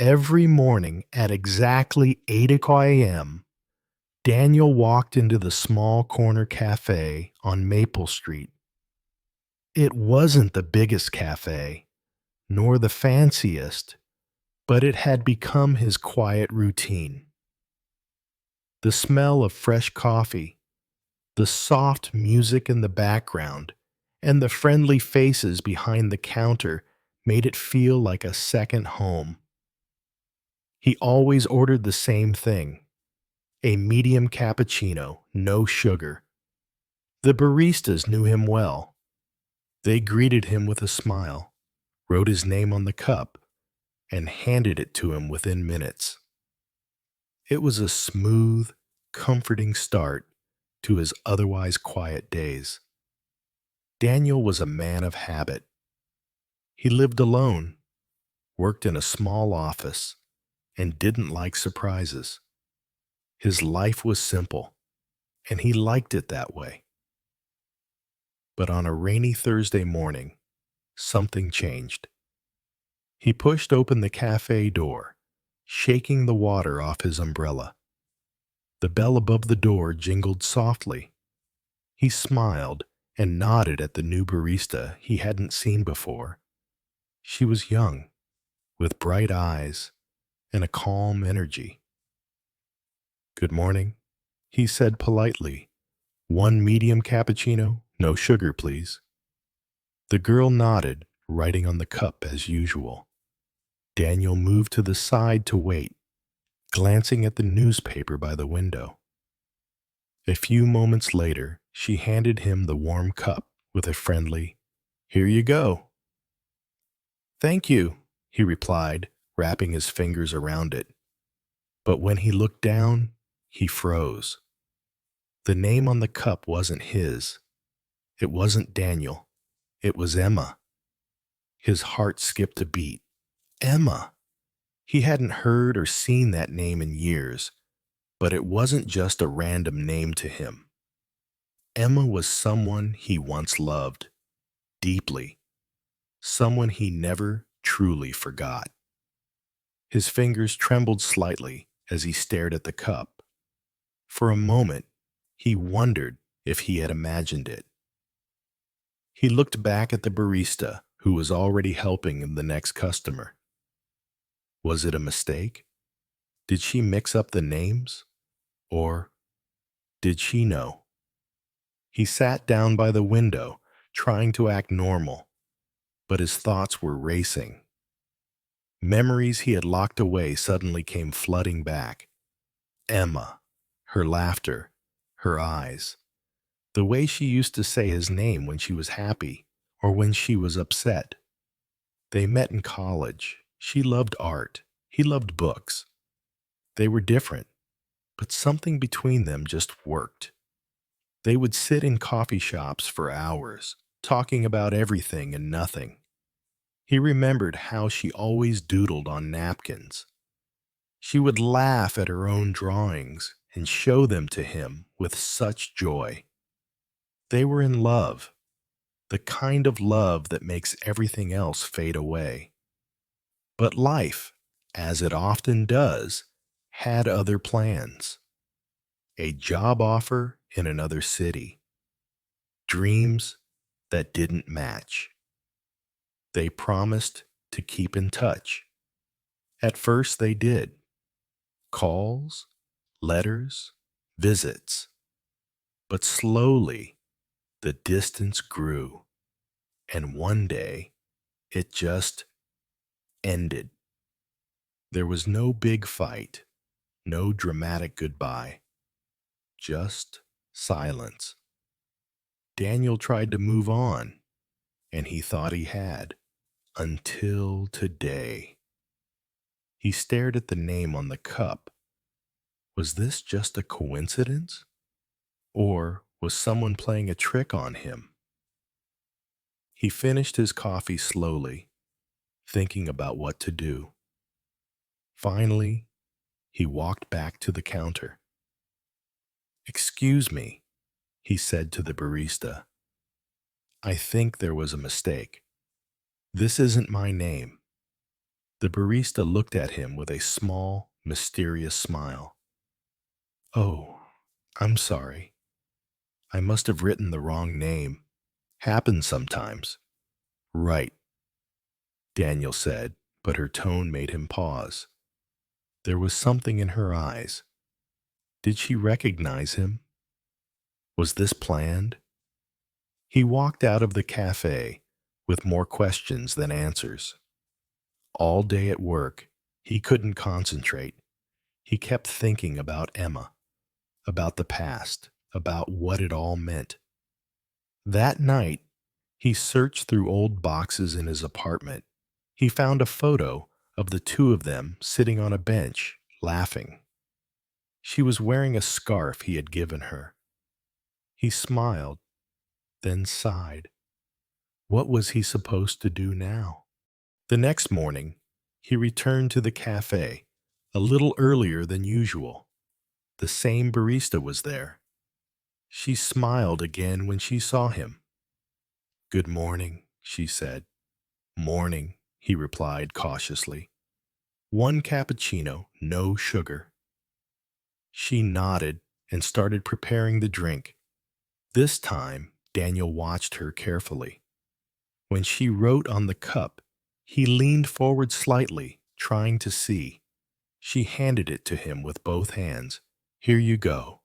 Every morning at exactly 8 o'clock a.m., Daniel walked into the small corner cafe on Maple Street. It wasn't the biggest cafe, nor the fanciest, but it had become his quiet routine. The smell of fresh coffee, the soft music in the background, and the friendly faces behind the counter made it feel like a second home. He always ordered the same thing, a medium cappuccino, no sugar. The baristas knew him well. They greeted him with a smile, wrote his name on the cup, and handed it to him within minutes. It was a smooth, comforting start to his otherwise quiet days. Daniel was a man of habit. He lived alone, worked in a small office, and didn't like surprises. His life was simple, and he liked it that way. But on a rainy Thursday morning, something changed. He pushed open the cafe door, shaking the water off his umbrella. The bell above the door jingled softly. He smiled and nodded at the new barista he hadn't seen before. She was young, with bright eyes and a calm energy. "Good morning," he said politely. "One medium cappuccino, no sugar, please." The girl nodded, writing on the cup as usual. Daniel moved to the side to wait, glancing at the newspaper by the window. A few moments later, she handed him the warm cup with a friendly, "Here you go." "Thank you," he replied, wrapping his fingers around it. But when he looked down, he froze. The name on the cup wasn't his. It wasn't Daniel. It was Emma. His heart skipped a beat. Emma! He hadn't heard or seen that name in years, but it wasn't just a random name to him. Emma was someone he once loved, deeply, someone he never truly forgot. His fingers trembled slightly as he stared at the cup. For a moment, he wondered if he had imagined it. He looked back at the barista who was already helping the next customer. Was it a mistake? Did she mix up the names? Or did she know? He sat down by the window, trying to act normal, but his thoughts were racing. Memories he had locked away suddenly came flooding back. Emma, her laughter, her eyes, the way she used to say his name when she was happy or when she was upset. They met in college. She loved art. He loved books. They were different, but something between them just worked. They would sit in coffee shops for hours, talking about everything and nothing. He remembered how she always doodled on napkins. She would laugh at her own drawings and show them to him with such joy. They were in love, the kind of love that makes everything else fade away. But life, as it often does, had other plans. A job offer in another city. Dreams that didn't match. They promised to keep in touch. At first they did. Calls, letters, visits. But slowly, the distance grew. And one day, it just ended. There was no big fight, no dramatic goodbye. Just silence. Daniel tried to move on, and he thought he had, until today. He stared at the name on the cup. Was this just a coincidence? Or was someone playing a trick on him? He finished his coffee slowly, thinking about what to do. Finally, he walked back to the counter. "Excuse me," he said to the barista. "I think there was a mistake. This isn't my name. The barista looked at him with a small, mysterious smile. "Oh, I'm sorry. I must have written the wrong name. Happens sometimes." "Right," Daniel said, but her tone made him pause. There was something in her eyes. Did she recognize him? Was this planned? He walked out of the cafe with more questions than answers. All day at work, he couldn't concentrate. He kept thinking about Emma, about the past, about what it all meant. That night, he searched through old boxes in his apartment. He found a photo of the two of them sitting on a bench, laughing. She was wearing a scarf he had given her. He smiled, then sighed. What was he supposed to do now? The next morning, he returned to the cafe, a little earlier than usual. The same barista was there. She smiled again when she saw him. "Good morning," she said. "Morning," he replied cautiously. "One cappuccino, no sugar." She nodded and started preparing the drink. This time, Daniel watched her carefully. When she wrote on the cup, he leaned forward slightly, trying to see. She handed it to him with both hands. "Here you go."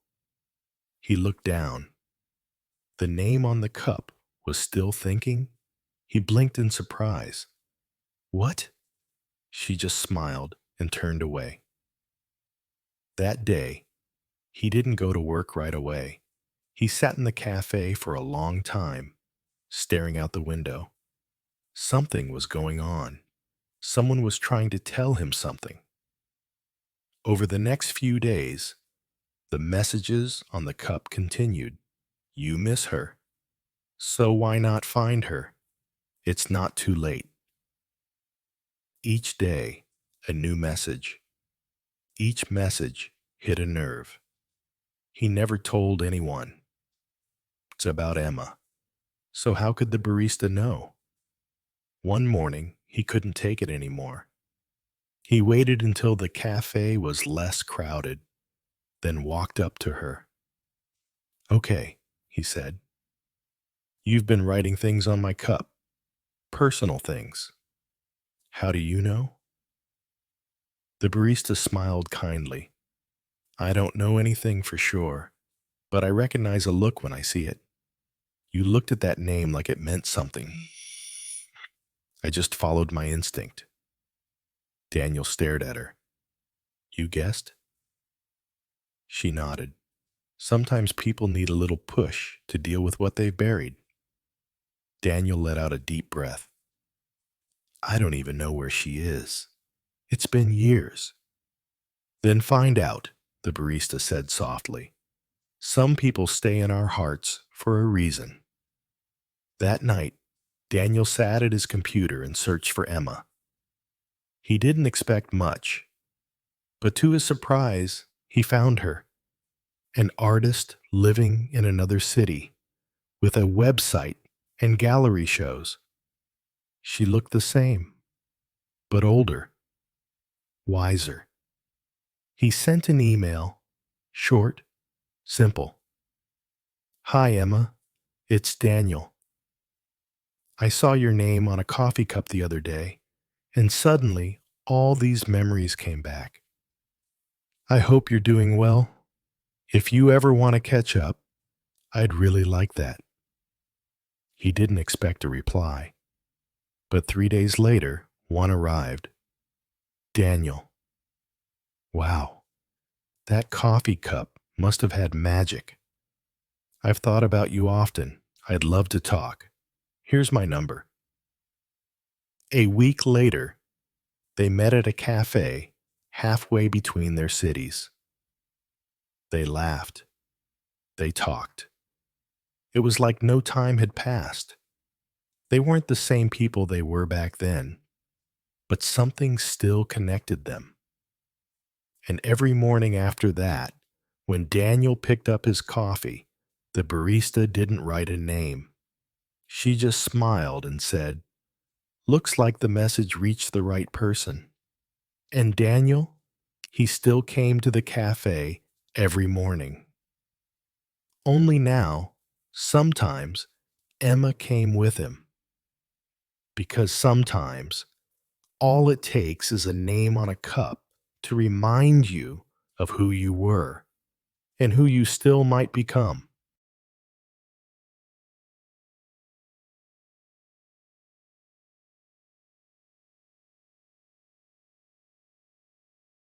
He looked down. The name on the cup was still thinking. He blinked in surprise. "What?" She just smiled and turned away. That day, he didn't go to work right away. He sat in the cafe for a long time, staring out the window. Something was going on. Someone was trying to tell him something. Over the next few days, the messages on the cup continued. "You miss her. So why not find her? It's not too late." Each day, a new message. Each message hit a nerve. He never told anyone. It's about Emma. So how could the barista know? One morning, he couldn't take it anymore. He waited until the cafe was less crowded, then walked up to her. "Okay," he said. "You've been writing things on my cup. Personal things. How do you know?" The barista smiled kindly. "I don't know anything for sure, but I recognize a look when I see it. You looked at that name like it meant something. I just followed my instinct." Daniel stared at her. "You guessed?" She nodded. Sometimes people need a little push to deal with what they've buried. Daniel let out a deep breath. "I don't even know where she is. It's been years." "Then find out," the barista said softly. "Some people stay in our hearts for a reason." That night, Daniel sat at his computer and searched for Emma. He didn't expect much, but to his surprise, he found her. An artist living in another city, with a website and gallery shows. She looked the same, but older, wiser. He sent an email, short, simple. "Hi, Emma. It's Daniel. I saw your name on a coffee cup the other day, and suddenly all these memories came back. I hope you're doing well. If you ever want to catch up, I'd really like that." He didn't expect a reply, but 3 days later, one arrived. "Daniel. Wow, that coffee cup must have had magic. I've thought about you often. I'd love to talk. Here's my number." A week later, they met at a cafe halfway between their cities. They laughed. They talked. It was like no time had passed. They weren't the same people they were back then, but something still connected them. And every morning after that, when Daniel picked up his coffee, the barista didn't write a name. She just smiled and said, "Looks like the message reached the right person." And Daniel, he still came to the cafe every morning. Only now, sometimes, Emma came with him. Because sometimes, all it takes is a name on a cup to remind you of who you were and who you still might become.